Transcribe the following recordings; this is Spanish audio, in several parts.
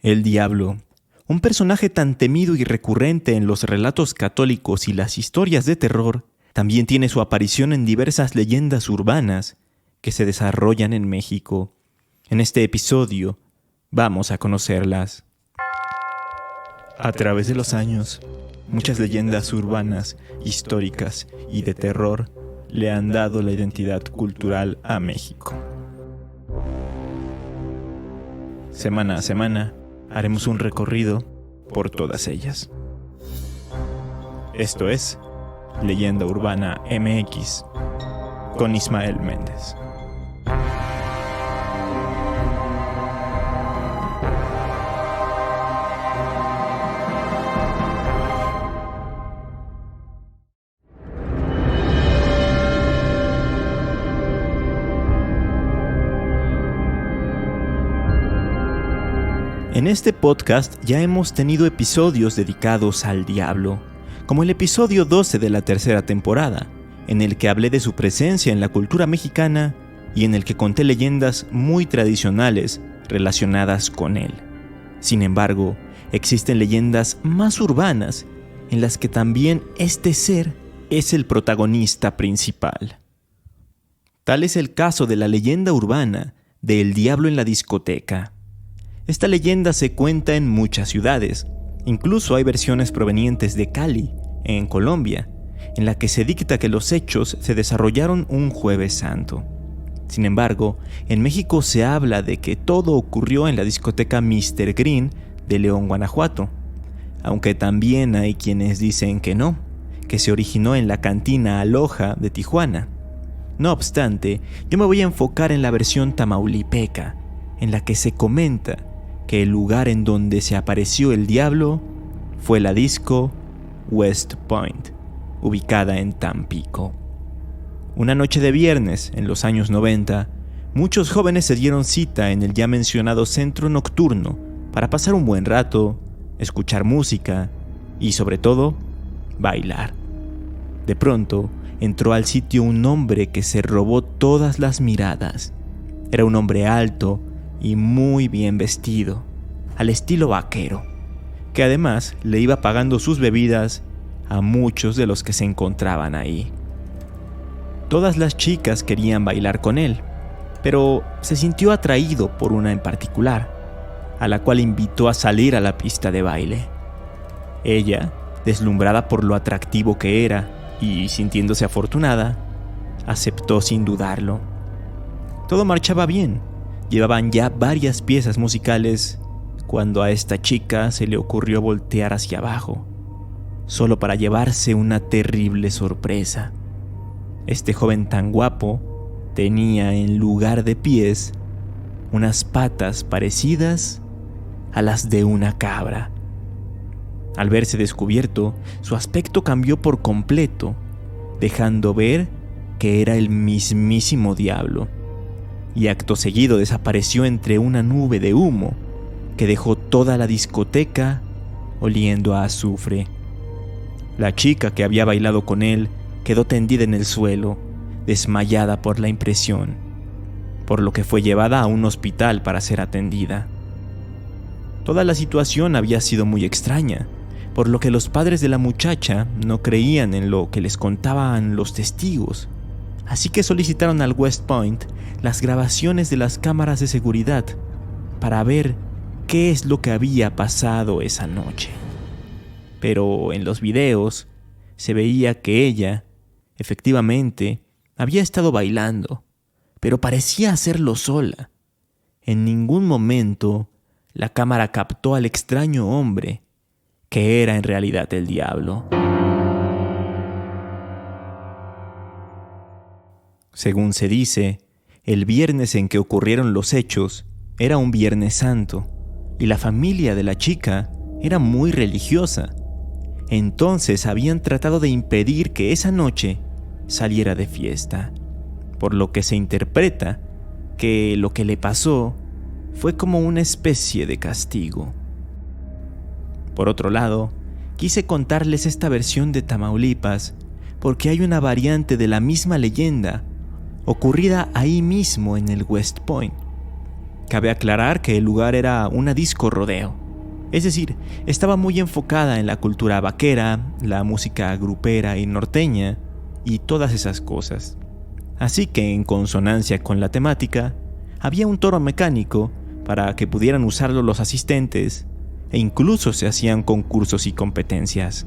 El diablo, un personaje tan temido y recurrente en los relatos católicos y las historias de terror, también tiene su aparición en diversas leyendas urbanas que se desarrollan en México. En este episodio vamos a conocerlas. A través de los años, muchas leyendas urbanas, históricas y de terror le han dado la identidad cultural a México. Semana a semana, haremos un recorrido por todas ellas. Esto es Leyenda Urbana MX con Ismael Méndez. En este podcast ya hemos tenido episodios dedicados al diablo, como el episodio 12 de la tercera temporada, en el que hablé de su presencia en la cultura mexicana y en el que conté leyendas muy tradicionales relacionadas con él. Sin embargo, existen leyendas más urbanas en las que también este ser es el protagonista principal. Tal es el caso de la leyenda urbana de El Diablo en la Discoteca. Esta leyenda se cuenta en muchas ciudades, incluso hay versiones provenientes de Cali, en Colombia, en la que se dicta que los hechos se desarrollaron un Jueves Santo. Sin embargo, en México se habla de que todo ocurrió en la discoteca Mr. Green de León, Guanajuato, aunque también hay quienes dicen que no, que se originó en la cantina Aloha de Tijuana. No obstante, yo me voy a enfocar en la versión tamaulipeca, en la que se comenta que el lugar en donde se apareció el diablo fue la disco West Point, ubicada en Tampico. Una noche de viernes, en los años 90, muchos jóvenes se dieron cita en el ya mencionado centro nocturno para pasar un buen rato, escuchar música y, sobre todo, bailar. De pronto, entró al sitio un hombre que se robó todas las miradas. Era un hombre alto y muy bien vestido, al estilo vaquero, que además le iba pagando sus bebidas a muchos de los que se encontraban ahí. Todas las chicas querían bailar con él, pero se sintió atraído por una en particular, a la cual invitó a salir a la pista de baile. Ella, deslumbrada por lo atractivo que era y sintiéndose afortunada, aceptó sin dudarlo. Todo marchaba bien. Llevaban ya varias piezas musicales cuando a esta chica se le ocurrió voltear hacia abajo, solo para llevarse una terrible sorpresa. Este joven tan guapo tenía en lugar de pies unas patas parecidas a las de una cabra. Al verse descubierto, su aspecto cambió por completo, dejando ver que era el mismísimo diablo. Y acto seguido desapareció entre una nube de humo que dejó toda la discoteca oliendo a azufre. La chica que había bailado con él quedó tendida en el suelo, desmayada por la impresión, por lo que fue llevada a un hospital para ser atendida. Toda la situación había sido muy extraña, por lo que los padres de la muchacha no creían en lo que les contaban los testigos. Así que solicitaron al West Point las grabaciones de las cámaras de seguridad para ver qué es lo que había pasado esa noche. Pero en los videos se veía que ella, efectivamente, había estado bailando, pero parecía hacerlo sola. En ningún momento la cámara captó al extraño hombre, que era en realidad el diablo. Según se dice, el viernes en que ocurrieron los hechos era un Viernes Santo y la familia de la chica era muy religiosa. Entonces habían tratado de impedir que esa noche saliera de fiesta, por lo que se interpreta que lo que le pasó fue como una especie de castigo. Por otro lado, quise contarles esta versión de Tamaulipas porque hay una variante de la misma leyenda ocurrida ahí mismo en el West Point. Cabe aclarar que el lugar era una disco rodeo, es decir, estaba muy enfocada en la cultura vaquera, la música grupera y norteña y todas esas cosas. Así que, en consonancia con la temática, había un toro mecánico para que pudieran usarlo los asistentes e incluso se hacían concursos y competencias.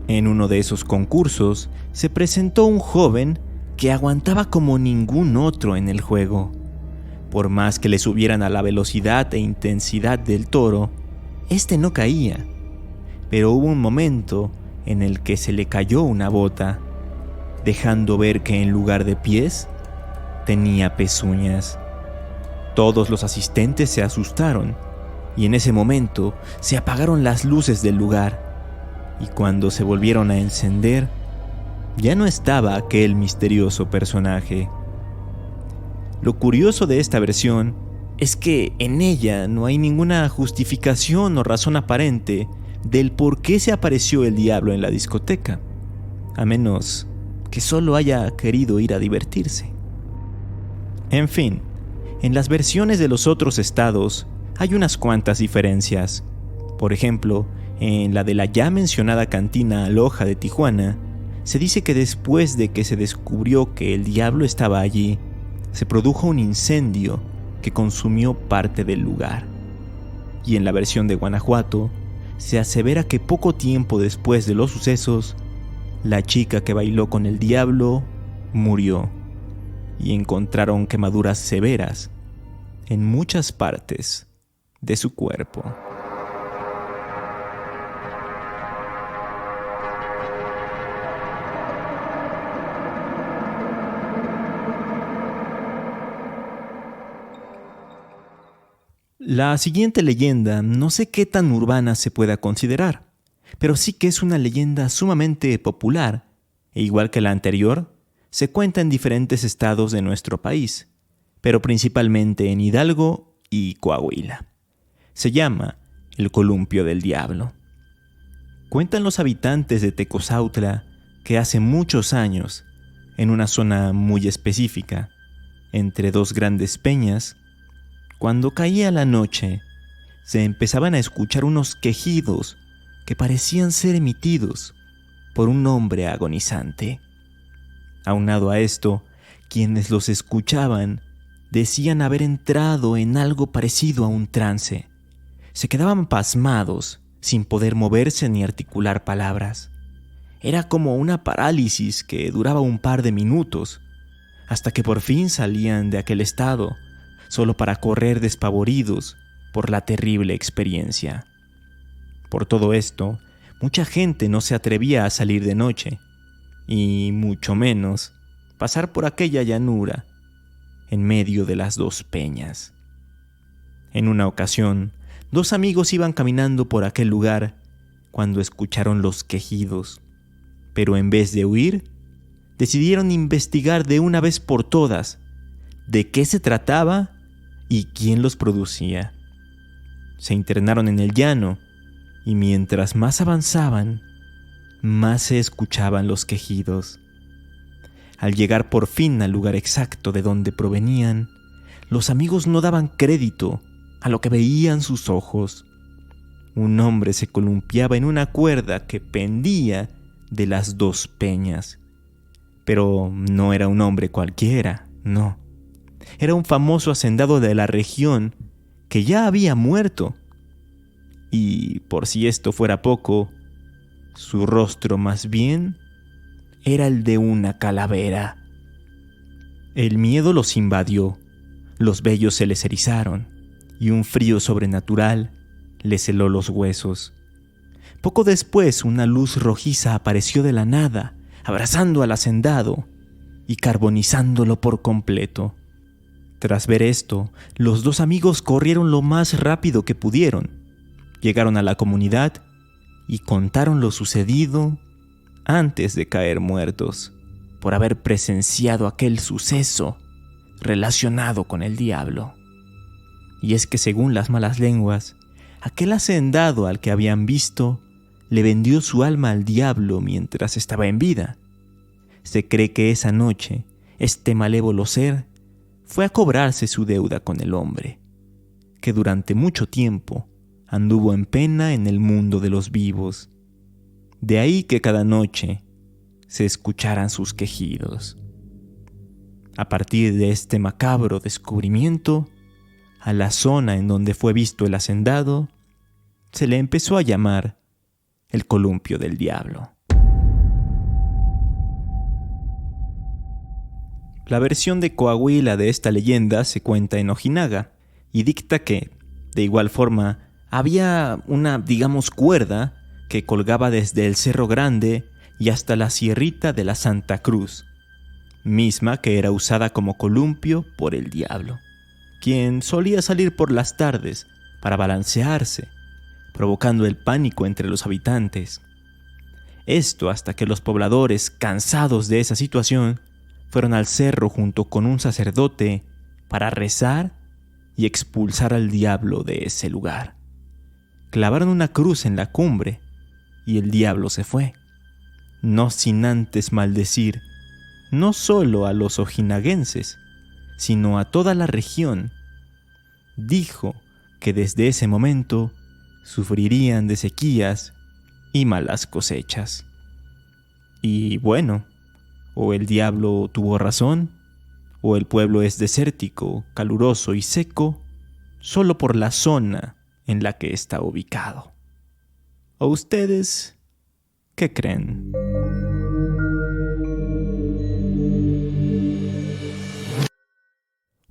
En uno de esos concursos se presentó un joven que aguantaba como ningún otro en el juego. Por más que le subieran a la velocidad e intensidad del toro, este no caía. Pero hubo un momento en el que se le cayó una bota, dejando ver que en lugar de pies, tenía pezuñas. Todos los asistentes se asustaron y en ese momento se apagaron las luces del lugar. Y cuando se volvieron a encender, ya no estaba aquel misterioso personaje. Lo curioso de esta versión es que en ella no hay ninguna justificación o razón aparente del por qué se apareció el diablo en la discoteca, a menos que solo haya querido ir a divertirse. En fin, en las versiones de los otros estados hay unas cuantas diferencias. Por ejemplo, en la de la ya mencionada cantina Aloha de Tijuana, se dice que después de que se descubrió que el diablo estaba allí, se produjo un incendio que consumió parte del lugar. Y en la versión de Guanajuato, se asevera que poco tiempo después de los sucesos, la chica que bailó con el diablo murió y encontraron quemaduras severas en muchas partes de su cuerpo. La siguiente leyenda no sé qué tan urbana se pueda considerar, pero sí que es una leyenda sumamente popular, e igual que la anterior, se cuenta en diferentes estados de nuestro país, pero principalmente en Hidalgo y Coahuila. Se llama el Columpio del Diablo. Cuentan los habitantes de Tecozautla que hace muchos años, en una zona muy específica, entre dos grandes peñas, cuando caía la noche, se empezaban a escuchar unos quejidos que parecían ser emitidos por un hombre agonizante. Aunado a esto, quienes los escuchaban decían haber entrado en algo parecido a un trance. Se quedaban pasmados, sin poder moverse ni articular palabras. Era como una parálisis que duraba un par de minutos, hasta que por fin salían de aquel estado, solo para correr despavoridos por la terrible experiencia. Por todo esto, mucha gente no se atrevía a salir de noche, y mucho menos pasar por aquella llanura en medio de las dos peñas. En una ocasión, dos amigos iban caminando por aquel lugar cuando escucharon los quejidos, pero en vez de huir, decidieron investigar de una vez por todas de qué se trataba y quién los producía. Se internaron en el llano y mientras más avanzaban, más se escuchaban los quejidos. Al llegar por fin al lugar exacto de donde provenían, los amigos no daban crédito a lo que veían sus ojos. Un hombre se columpiaba en una cuerda que pendía de las dos peñas. Pero no era un hombre cualquiera, no. Era un famoso hacendado de la región que ya había muerto. Y por si esto fuera poco, su rostro más bien era el de una calavera. El miedo los invadió, los vellos se les erizaron y un frío sobrenatural les heló los huesos. Poco después, una luz rojiza apareció de la nada, abrazando al hacendado y carbonizándolo por completo. Tras ver esto, los dos amigos corrieron lo más rápido que pudieron. Llegaron a la comunidad y contaron lo sucedido antes de caer muertos por haber presenciado aquel suceso relacionado con el diablo. Y es que según las malas lenguas, aquel hacendado al que habían visto le vendió su alma al diablo mientras estaba en vida. Se cree que esa noche este malévolo ser fue a cobrarse su deuda con el hombre que durante mucho tiempo anduvo en pena en el mundo de los vivos. De ahí que cada noche se escucharan sus quejidos. A partir de este macabro descubrimiento, a la zona en donde fue visto el hacendado se le empezó a llamar el Columpio del Diablo. La versión de Coahuila de esta leyenda se cuenta en Ojinaga y dicta que, de igual forma, había una, cuerda que colgaba desde el Cerro Grande y hasta la Sierrita de la Santa Cruz, misma que era usada como columpio por el diablo, quien solía salir por las tardes para balancearse, provocando el pánico entre los habitantes. Esto hasta que los pobladores, cansados de esa situación, fueron al cerro junto con un sacerdote para rezar y expulsar al diablo de ese lugar. Clavaron una cruz en la cumbre y el diablo se fue, no sin antes maldecir no solo a los ojinaguenses, sino a toda la región. Dijo que desde ese momento sufrirían de sequías y malas cosechas. Y bueno, o el diablo tuvo razón, o el pueblo es desértico, caluroso y seco, solo por la zona en la que está ubicado. ¿O ustedes qué creen?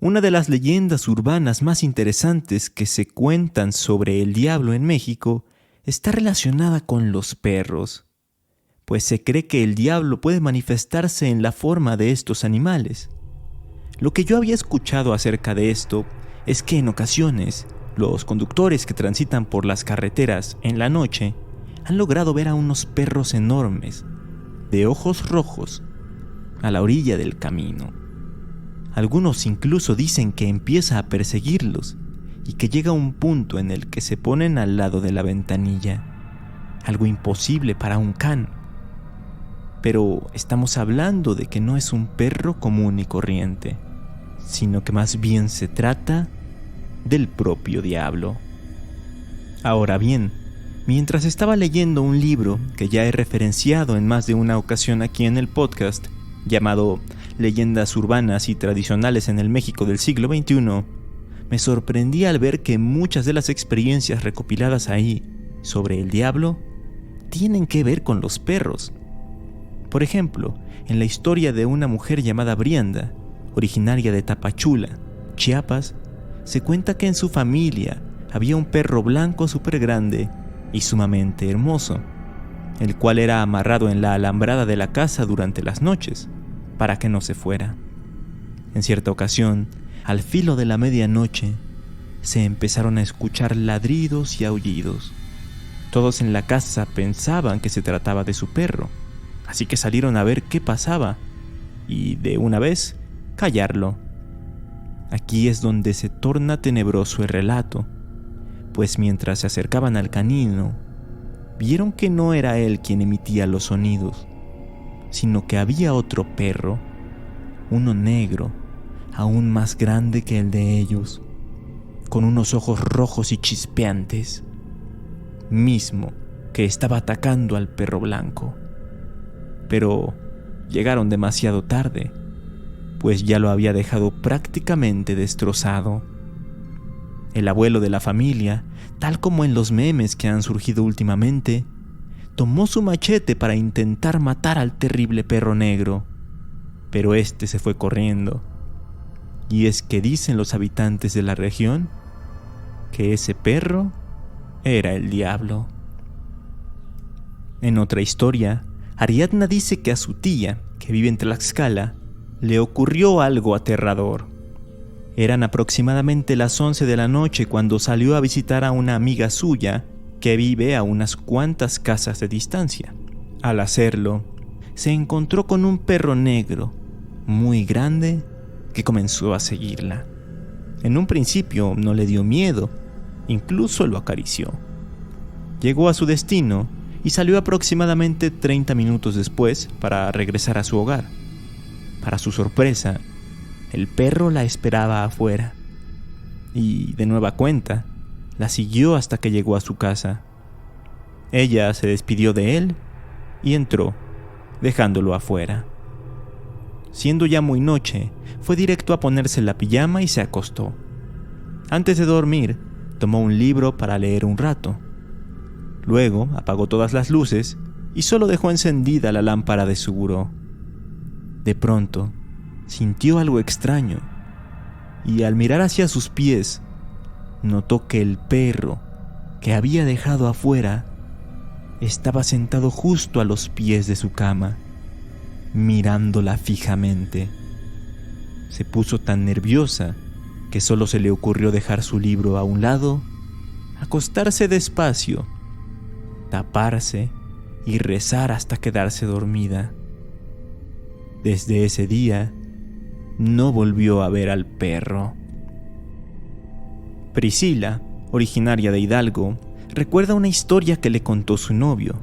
Una de las leyendas urbanas más interesantes que se cuentan sobre el diablo en México está relacionada con los perros, pues se cree que el diablo puede manifestarse en la forma de estos animales. Lo que yo había escuchado acerca de esto es que en ocasiones los conductores que transitan por las carreteras en la noche han logrado ver a unos perros enormes, de ojos rojos, a la orilla del camino. Algunos incluso dicen que empieza a perseguirlos y que llega un punto en el que se ponen al lado de la ventanilla, algo imposible para un can. Pero estamos hablando de que no es un perro común y corriente, sino que más bien se trata del propio diablo. Ahora bien, mientras estaba leyendo un libro que ya he referenciado en más de una ocasión aquí en el podcast, llamado Leyendas urbanas y tradicionales en el México del siglo XXI, me sorprendí al ver que muchas de las experiencias recopiladas ahí sobre el diablo tienen que ver con los perros. Por ejemplo, en la historia de una mujer llamada Brianda, originaria de Tapachula, Chiapas, se cuenta que en su familia había un perro blanco súper grande y sumamente hermoso, el cual era amarrado en la alambrada de la casa durante las noches, para que no se fuera. En cierta ocasión, al filo de la medianoche, se empezaron a escuchar ladridos y aullidos. Todos en la casa pensaban que se trataba de su perro, así que salieron a ver qué pasaba y, de una vez, callarlo. Aquí es donde se torna tenebroso el relato, pues mientras se acercaban al canino, vieron que no era él quien emitía los sonidos, sino que había otro perro, uno negro, aún más grande que el de ellos, con unos ojos rojos y chispeantes, mismo que estaba atacando al perro blanco. Pero llegaron demasiado tarde, pues ya lo había dejado prácticamente destrozado. El abuelo de la familia, tal como en los memes que han surgido últimamente, tomó su machete para intentar matar al terrible perro negro, pero este se fue corriendo. Y es que dicen los habitantes de la región que ese perro era el diablo. En otra historia, Ariadna dice que a su tía, que vive en Tlaxcala, le ocurrió algo aterrador. Eran aproximadamente las 11 de la noche cuando salió a visitar a una amiga suya que vive a unas cuantas casas de distancia. Al hacerlo, se encontró con un perro negro, muy grande, que comenzó a seguirla. En un principio no le dio miedo, incluso lo acarició. Llegó a su destino y salió aproximadamente 30 minutos después para regresar a su hogar. Para su sorpresa, el perro la esperaba afuera. y, de nueva cuenta, la siguió hasta que llegó a su casa. Ella se despidió de él y entró, dejándolo afuera. Siendo ya muy noche, fue directo a ponerse la pijama y se acostó. Antes de dormir, tomó un libro para leer un rato. Luego apagó todas las luces y solo dejó encendida la lámpara de su buró. De pronto, sintió algo extraño y al mirar hacia sus pies, notó que el perro que había dejado afuera estaba sentado justo a los pies de su cama, mirándola fijamente. Se puso tan nerviosa que solo se le ocurrió dejar su libro a un lado, acostarse despacio, taparse y rezar hasta quedarse dormida. Desde ese día, no volvió a ver al perro. Priscila, originaria de Hidalgo, recuerda una historia que le contó su novio,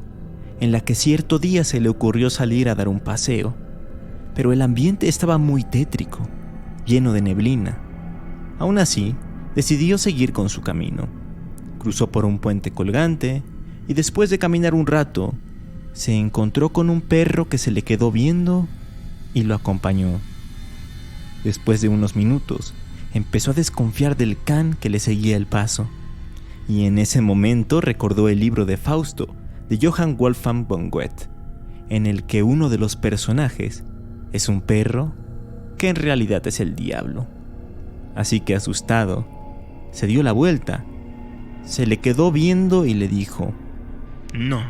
en la que cierto día se le ocurrió salir a dar un paseo, pero el ambiente estaba muy tétrico, lleno de neblina. Aún así, decidió seguir con su camino. Cruzó por un puente colgante y después de caminar un rato, se encontró con un perro que se le quedó viendo y lo acompañó. Después de unos minutos, empezó a desconfiar del can que le seguía el paso, y en ese momento recordó el libro de Fausto de Johann Wolfgang von Goethe, en el que uno de los personajes es un perro que en realidad es el diablo. Así que asustado, se dio la vuelta, se le quedó viendo y le dijo: «No,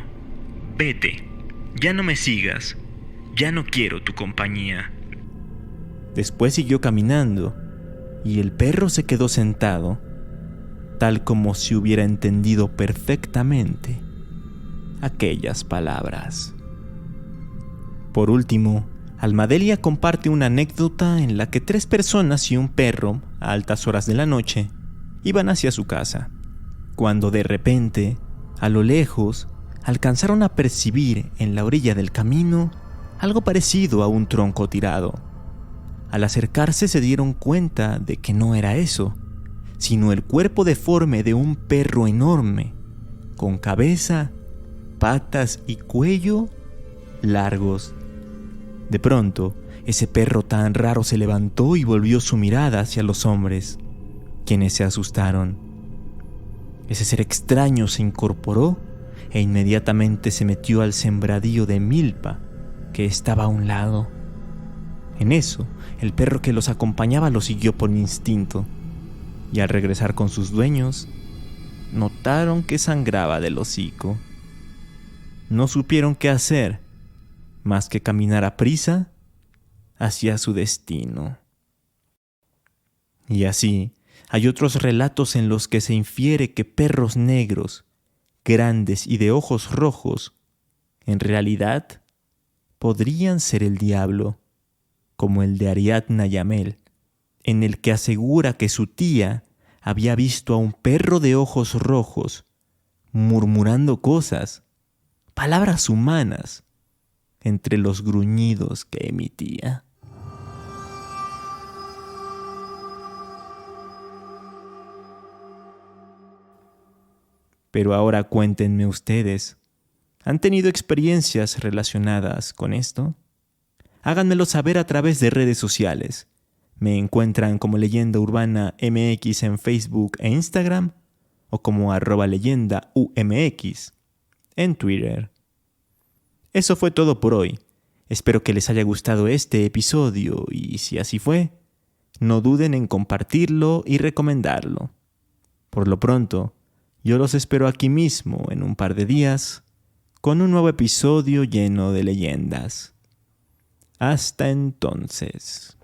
vete, ya no me sigas, ya no quiero tu compañía». Después siguió caminando y el perro se quedó sentado, tal como si hubiera entendido perfectamente aquellas palabras. Por último, Almadelia comparte una anécdota en la que 3 personas y un perro, a altas horas de la noche, iban hacia su casa, cuando de repente, a lo lejos, alcanzaron a percibir en la orilla del camino algo parecido a un tronco tirado. Al acercarse se dieron cuenta de que no era eso, sino el cuerpo deforme de un perro enorme, con cabeza, patas y cuello largos. De pronto, ese perro tan raro se levantó y volvió su mirada hacia los hombres, quienes se asustaron. Ese ser extraño se incorporó e inmediatamente se metió al sembradío de milpa que estaba a un lado. En eso, el perro que los acompañaba lo siguió por instinto, y al regresar con sus dueños, notaron que sangraba del hocico. No supieron qué hacer, más que caminar a prisa hacia su destino. Y así, hay otros relatos en los que se infiere que perros negros, grandes y de ojos rojos, en realidad podrían ser el diablo, como el de Ariadna Yamel, en el que asegura que su tía había visto a un perro de ojos rojos murmurando cosas, palabras humanas, entre los gruñidos que emitía. Pero ahora cuéntenme ustedes, ¿han tenido experiencias relacionadas con esto? Háganmelo saber a través de redes sociales. Me encuentran como Leyenda Urbana MX en Facebook e Instagram, o como @leyendaumx en Twitter. Eso fue todo por hoy. Espero que les haya gustado este episodio y si así fue, no duden en compartirlo y recomendarlo. Por lo pronto, yo los espero aquí mismo en un par de días con un nuevo episodio lleno de leyendas. Hasta entonces.